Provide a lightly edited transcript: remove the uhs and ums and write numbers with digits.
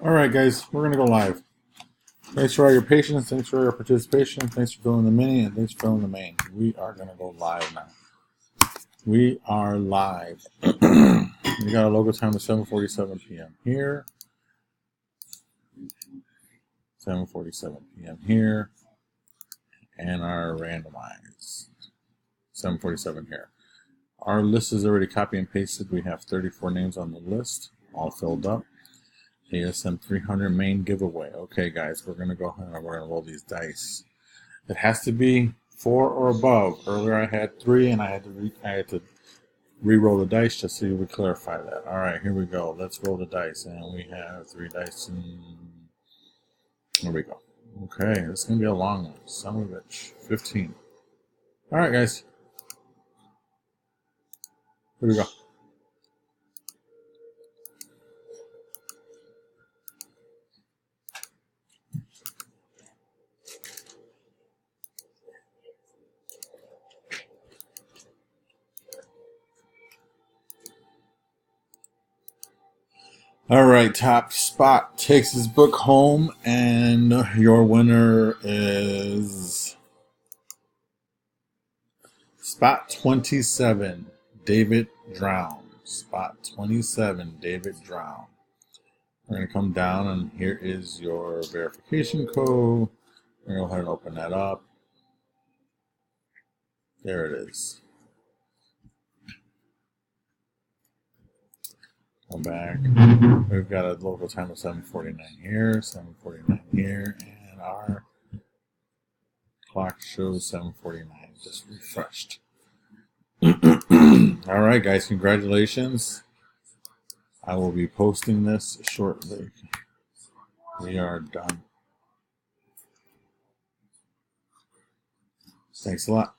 All right, guys, we're gonna go live. Thanks for all your patience. Thanks for your participation. Thanks for filling the mini, and thanks for filling the main. We are gonna go live now. We are live. We got a local time of 7:47 p.m. here. 7:47 p.m. here, and our randomized 7:47 here. Our list is already copy and pasted. We have 34 names on the list, all filled up. ASM 300 main giveaway. Okay, guys, we're gonna go ahead and we're gonna roll these dice. It has to be 4 or above. Earlier I had 3, and I had to re-roll the dice just so you would clarify that. All right, here we go. Let's roll the dice, and we have 3 dice. There we go. Okay, this is gonna be a long one. Son of a bitch. 15. All right, guys. Here we go. All right, top spot takes his book home, and your winner is spot 27, David Drown. Spot 27, David Drown. We're going to come down, and here is your verification code. We're going to go ahead and open that up. There it is. Come back. We've got a local time of 7:49 here, 7:49 here, and our clock shows 7:49. Just refreshed. All right, guys, congratulations. I will be posting this shortly. We are done. Thanks a lot.